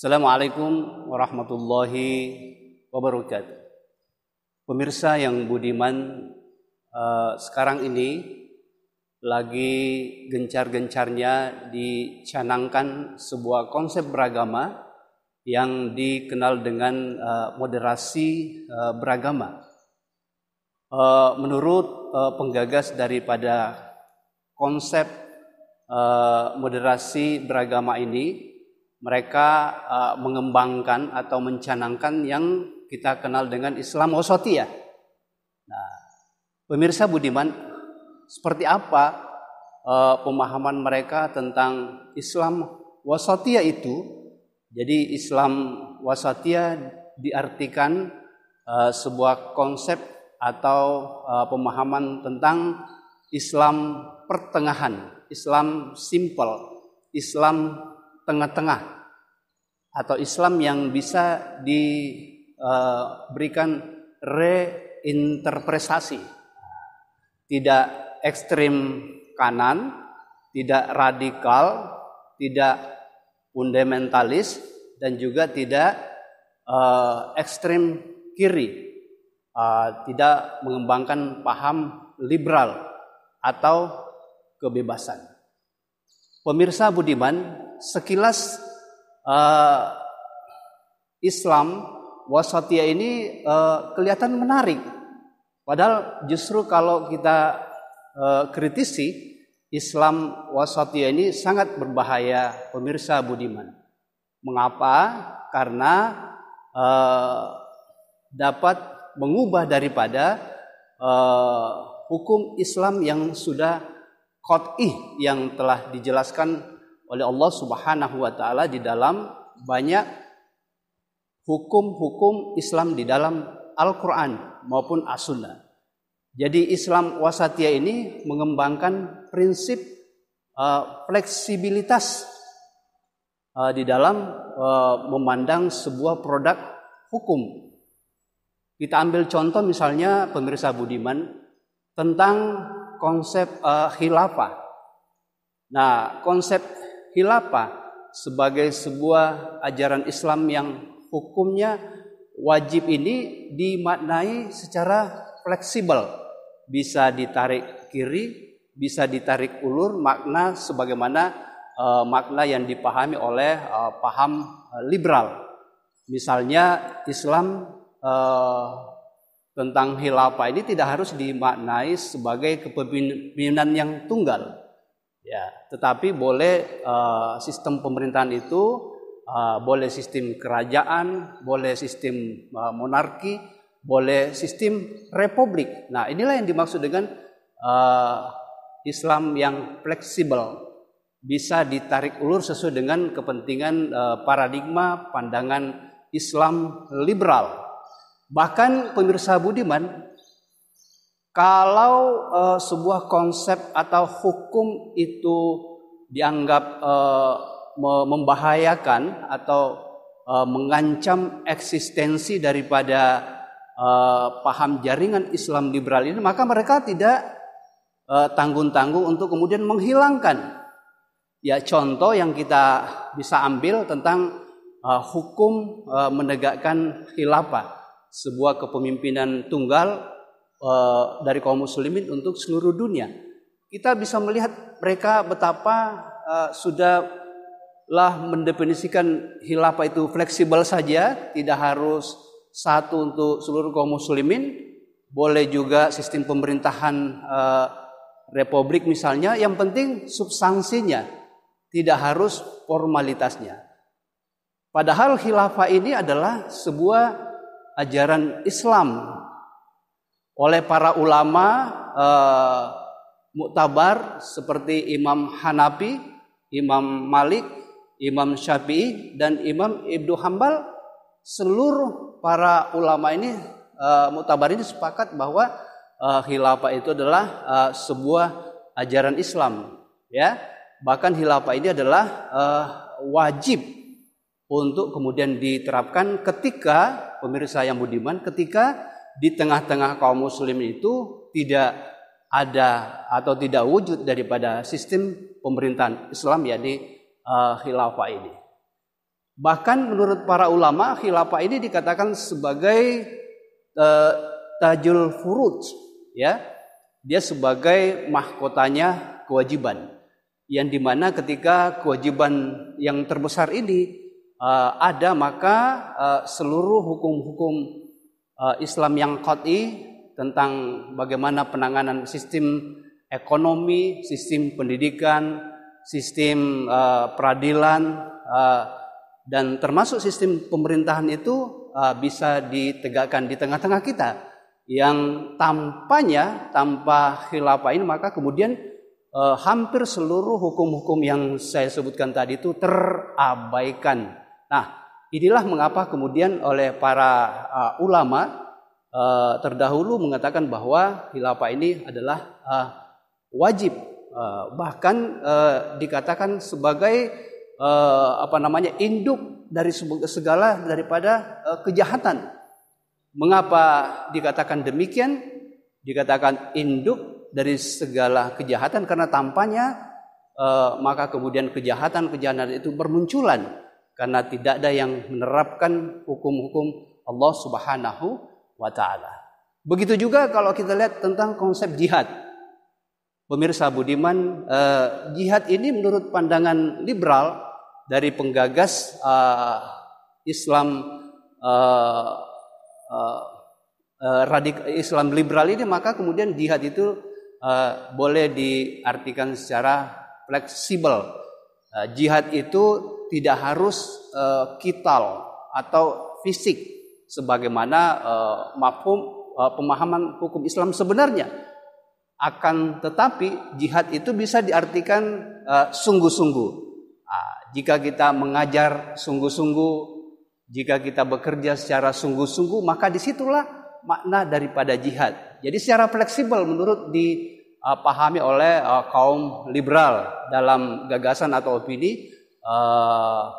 Assalamualaikum warahmatullahi wabarakatuh. Pemirsa yang budiman, sekarang ini lagi gencar-gencarnya dicanangkan sebuah konsep beragama yang dikenal dengan moderasi beragama. Menurut penggagas daripada konsep moderasi beragama ini, mereka mengembangkan atau mencanangkan yang kita kenal dengan Islam wasatiyah. Nah, pemirsa budiman, seperti apa pemahaman mereka tentang Islam wasatiyah itu? Jadi Islam wasatiyah diartikan sebuah konsep atau pemahaman tentang Islam pertengahan, Islam simple, Islam tengah-tengah, atau Islam yang bisa diberikan reinterpretasi, tidak ekstrim kanan, tidak radikal, tidak fundamentalis, dan juga tidak ekstrim kiri, tidak mengembangkan paham liberal atau kebebasan. Pemirsa budiman, sekilas Islam wasatiyah ini kelihatan menarik. Padahal justru kalau kita kritisi, Islam wasatiyah ini sangat berbahaya, pemirsa budiman. Mengapa? Karena dapat mengubah daripada hukum Islam yang sudah qat'ih, yang telah dijelaskan oleh Allah Subhanahu wa taala di dalam banyak hukum-hukum Islam di dalam Al-Qur'an maupun As-Sunnah. Jadi Islam wasatiyah ini mengembangkan prinsip fleksibilitas di dalam memandang sebuah produk hukum. Kita ambil contoh misalnya, pemirsa budiman, tentang konsep khilafah. Nah, konsep khilafah sebagai sebuah ajaran Islam yang hukumnya wajib ini dimaknai secara fleksibel, bisa ditarik kiri, bisa ditarik ulur, makna sebagaimana makna yang dipahami oleh paham liberal. Misalnya Islam tentang khilafah ini tidak harus dimaknai sebagai kepemimpinan yang tunggal. Ya, tetapi boleh sistem pemerintahan itu boleh sistem kerajaan, boleh sistem monarki, boleh sistem republik. Nah, inilah yang dimaksud dengan Islam yang fleksibel, bisa ditarik ulur sesuai dengan kepentingan paradigma pandangan Islam liberal. Bahkan pemirsa budiman, kalau sebuah konsep atau hukum itu dianggap membahayakan atau mengancam eksistensi daripada paham jaringan Islam liberal ini, maka mereka tidak tanggung-tanggung untuk kemudian menghilangkan. Ya, contoh yang kita bisa ambil tentang hukum menegakkan khilafah, sebuah kepemimpinan tunggal dari kaum muslimin untuk seluruh dunia. Kita bisa melihat mereka betapa sudahlah mendefinisikan khilafah itu fleksibel saja, tidak harus satu untuk seluruh kaum muslimin, boleh juga sistem pemerintahan republik misalnya, yang penting substansinya, tidak harus formalitasnya. Padahal khilafah ini adalah sebuah ajaran Islam oleh para ulama muktabar seperti Imam Hanafi, Imam Malik, Imam Syafi'i, dan Imam Ibnu Hambal. Seluruh para ulama ini muktabar ini sepakat bahwa khilafah itu adalah sebuah ajaran Islam, ya. Bahkan khilafah ini adalah wajib untuk kemudian diterapkan ketika, pemirsa yang budiman, ketika di tengah-tengah kaum muslimin itu tidak ada atau tidak wujud daripada sistem pemerintahan Islam, yakni khilafah ini. Bahkan menurut para ulama, khilafah ini dikatakan sebagai tajul furuj, ya. Dia sebagai mahkotanya kewajiban, yang dimana ketika kewajiban yang terbesar ini ada, maka seluruh hukum-hukum Islam yang qat'i tentang bagaimana penanganan sistem ekonomi, sistem pendidikan, sistem peradilan, dan termasuk sistem pemerintahan itu bisa ditegakkan di tengah-tengah kita. Yang tanpa khilafah ini, maka kemudian hampir seluruh hukum-hukum yang saya sebutkan tadi itu terabaikan. Nah, inilah mengapa kemudian oleh para ulama terdahulu mengatakan bahwa khilafah ini adalah wajib, bahkan dikatakan sebagai induk dari segala daripada kejahatan. Mengapa dikatakan demikian? Dikatakan induk dari segala kejahatan karena tampaknya maka kemudian kejahatan itu bermunculan karena tidak ada yang menerapkan hukum-hukum Allah Subhanahu wa taala. Begitu juga kalau kita lihat tentang konsep jihad. Pemirsa budiman, jihad ini menurut pandangan liberal dari penggagas Islam Islam liberal ini, maka kemudian jihad itu boleh diartikan secara fleksibel. Jihad itu tidak harus qital atau fisik sebagaimana pemahaman hukum Islam sebenarnya. Akan tetapi jihad itu bisa diartikan sungguh-sungguh. Jika kita mengajar sungguh-sungguh, jika kita bekerja secara sungguh-sungguh, maka disitulah makna daripada jihad. Jadi secara fleksibel menurut dipahami oleh kaum liberal dalam gagasan atau opini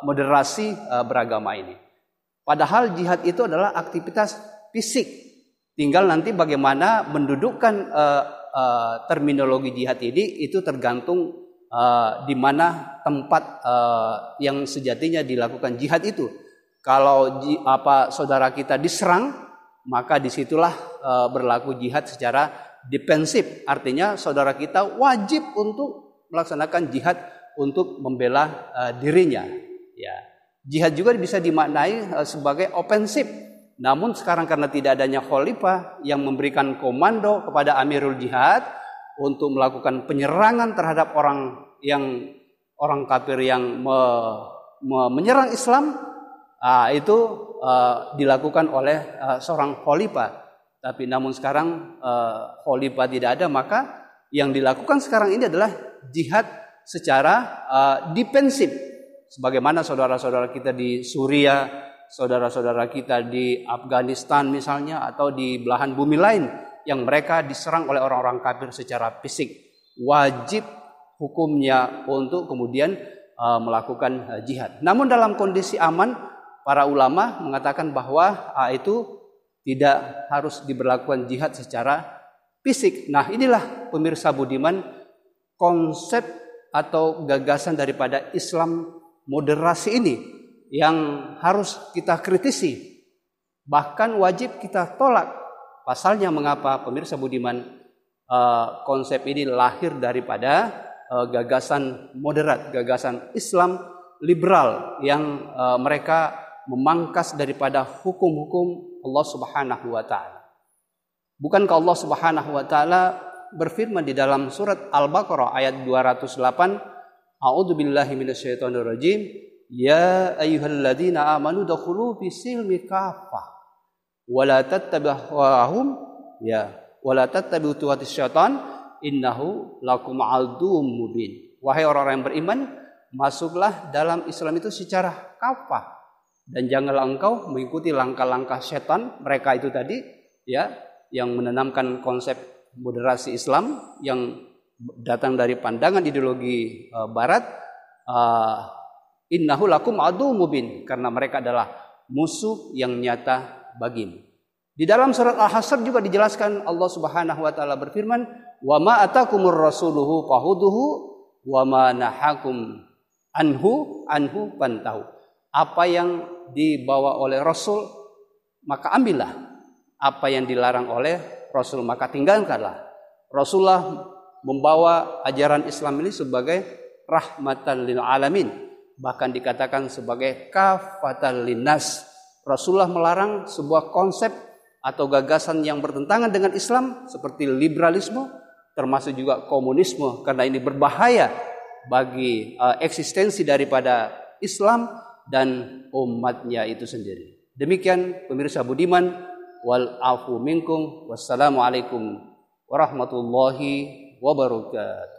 moderasi beragama ini. Padahal jihad itu adalah aktivitas fisik. Tinggal nanti bagaimana mendudukkan terminologi jihad ini itu tergantung di mana tempat yang sejatinya dilakukan jihad itu. Kalau saudara kita diserang, maka disitulah berlaku jihad secara defensif. Artinya saudara kita wajib untuk melaksanakan jihad untuk membela dirinya. Ya, jihad juga bisa dimaknai sebagai ofensif. Namun sekarang karena tidak adanya khalifah yang memberikan komando kepada Amirul Jihad untuk melakukan penyerangan terhadap orang kafir yang menyerang Islam, itu dilakukan oleh seorang khalifah. Tapi namun sekarang khalifah tidak ada, maka yang dilakukan sekarang ini adalah jihad secara defensif. Sebagaimana saudara-saudara kita di Suriah, saudara-saudara kita di Afghanistan misalnya, atau di belahan bumi lain yang mereka diserang oleh orang-orang kafir secara fisik. Wajib hukumnya untuk kemudian melakukan jihad. Namun dalam kondisi aman, para ulama mengatakan bahwa itu tidak harus diberlakukan jihad secara fisik. Nah, inilah pemirsa budiman konsep atau gagasan daripada Islam moderasi ini yang harus kita kritisi, bahkan wajib kita tolak. Pasalnya mengapa pemirsa budiman konsep ini lahir daripada gagasan moderat, gagasan Islam liberal yang mereka memangkas daripada hukum-hukum Allah Subhanahu wa taala. Bukankah Allah Subhanahu wa taala berfirman di dalam surat Al-Baqarah ayat 208, A'udzubillahi minasyaitonirrajim, ya ayyuhalladzina amanu dakhulu fi silmi kafah wa la tattabi'uhum wa la tattabi'u khutuwatis syaitan innahu lakum aduwwum mubin. Wahai orang-orang yang beriman, masuklah dalam Islam itu secara kafah dan janganlah engkau mengikuti langkah-langkah setan mereka itu tadi, ya, yang menanamkan konsep moderasi Islam yang datang dari pandangan ideologi barat. Innahu lakum aduwwum mubin, karena mereka adalah musuh yang nyata bagimu. Di dalam surat Al-Hasr juga dijelaskan, Allah Subhanahu wa taala berfirman, "Wa ma atakumur rasuluhu fahuduhu wa ma nahakum anhu fantahu." apa yang dibawa oleh Rasul, maka ambillah. Apa yang dilarang oleh Rasul, maka tinggalkanlah. Rasulullah membawa ajaran Islam ini sebagai rahmatan lil alamin, bahkan dikatakan sebagai kafatan linnas. Rasulullah melarang sebuah konsep atau gagasan yang bertentangan dengan Islam seperti liberalisme, termasuk juga komunisme, karena ini berbahaya bagi eksistensi daripada Islam dan umatnya itu sendiri. Demikian pemirsa budiman, wal afu minkum, wassalamualaikum warahmatullahi wabarakatuh.